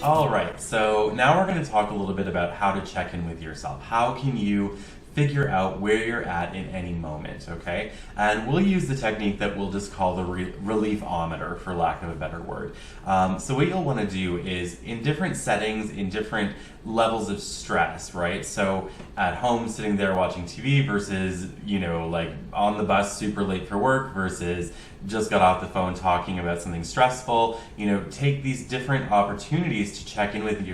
Alright, so now we're going to talk a little bit about how to check in with yourself. How can you figure out where you're at in any moment, okay? And we'll use the technique that we'll just call the relief-ometer, for lack of a better word. So what you'll want to do is, in different settings, in different levels of stress, right? So at home, sitting there watching TV versus, like on the bus super late for work versus just got off the phone talking about something stressful, take these different opportunities to check in with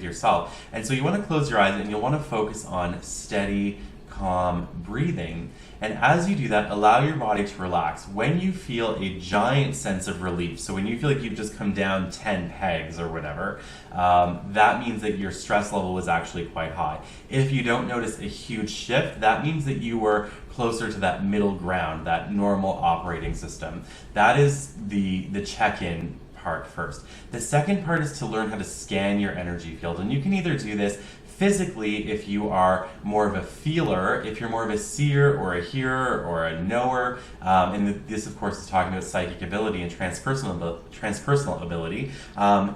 yourself. And so you want to close your eyes and you'll want to focus on steady, calm breathing. And as you do that, allow your body to relax. When you feel a giant sense of relief, so when you feel like you've just come down 10 pegs or whatever, that means that your stress level was actually quite high. If you don't notice a huge shift, that means that you were closer to that middle ground, that normal operating system. That is the check-in part first. The second part is to learn how to scan your energy field. And you can either do this physically if you are more of a feeler, if you're more of a seer or a hearer or a knower, and this of course is talking about psychic ability and transpersonal ability,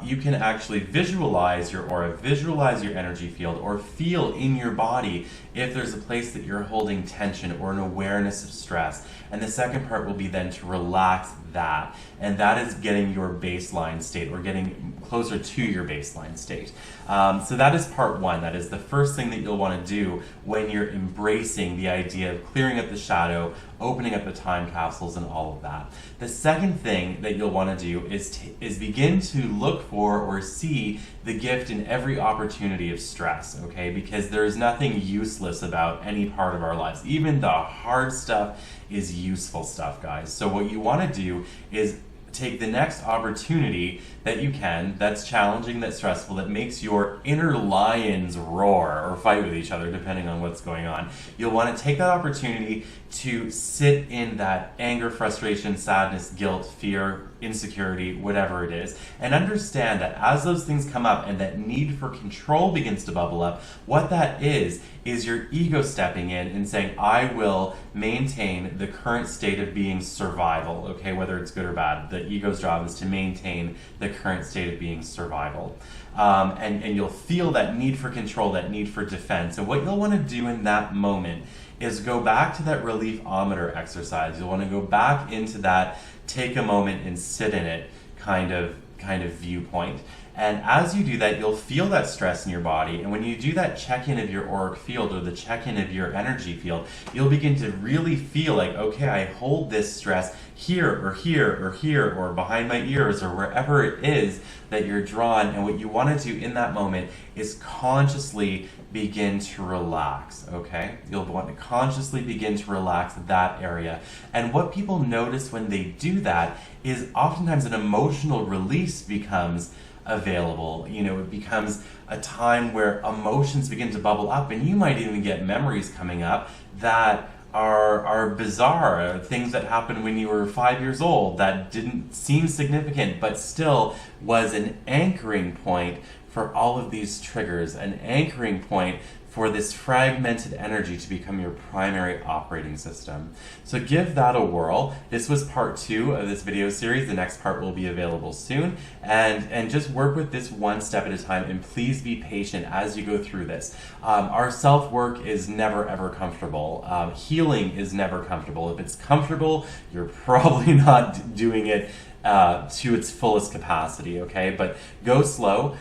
you can actually visualize your aura, visualize your energy field, or feel in your body if there's a place that you're holding tension or an awareness of stress. And the second part will be then to relax that, and that is getting your baseline state or getting closer to your baseline state. So that is part one. That is the first thing that you'll want to do when you're embracing the idea of clearing up the shadow, opening up the time capsules, and all of that. The second thing that you'll want to do is begin to look for or see the gift in every opportunity of stress, okay? Because there is nothing useless about any part of our lives. Even the hard stuff is useful stuff, guys. So what you want to do is take the next opportunity that you can, that's challenging, that's stressful, that makes your inner lions roar or fight with each other, depending on what's going on. You'll want to take that opportunity to sit in that anger, frustration, sadness, guilt, fear, insecurity, whatever it is, and understand that as those things come up and that need for control begins to bubble up, what that is your ego stepping in and saying, I will maintain the current state of being survival, okay, whether it's good or bad. The ego's job is to maintain the current state of being survival. And you'll feel that need for control, that need for defense. And what you'll want to do in that moment is go back to that relief-ometer exercise. You'll want to go back into that take a moment and sit in it kind of viewpoint. And as you do that, you'll feel that stress in your body. And when you do that check-in of your auric field or the check-in of your energy field, you'll begin to really feel like, okay, I hold this stress here or here or here or behind my ears or wherever it is that you're drawn. And what you want to do in that moment is consciously begin to relax, okay? You'll want to consciously begin to relax that area. And what people notice when they do that is oftentimes an emotional release becomes available. It becomes a time where emotions begin to bubble up, and you might even get memories coming up that are bizarre, things that happened when you were 5 years old that didn't seem significant, but still was an anchoring point for all of these triggers, an anchoring point for this fragmented energy to become your primary operating system. So give that a whirl. This was part 2 of this video series. The next part will be available soon. And just work with this one step at a time, and please be patient as you go through this. Our self-work is never ever comfortable. Healing is never comfortable. If it's comfortable, you're probably not doing it to its fullest capacity, okay? But go slow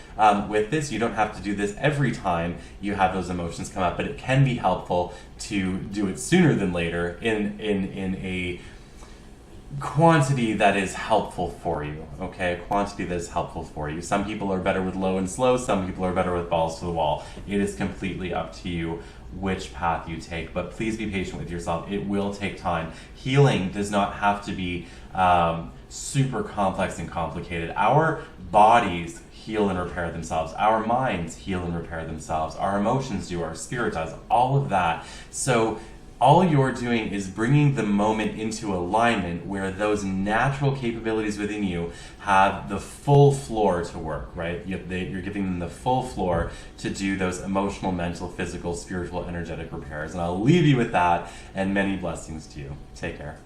with this. You don't have to do this every time you have those emotions come up, but it can be helpful to do it sooner than later in a quantity that is helpful for you, okay? A quantity that is helpful for you. Some people are better with low and slow, some people are better with balls to the wall. It is completely up to you which path you take, but please be patient with yourself. It will take time. Healing does not have to be super complex and complicated. Our bodies heal and repair themselves. Our minds heal and repair themselves. Our emotions do. Our spirit does. All of that. So all you're doing is bringing the moment into alignment where those natural capabilities within you have the full floor to work, right? You're giving them the full floor to do those emotional, mental, physical, spiritual, energetic repairs. And I'll leave you with that, and many blessings to you. Take care.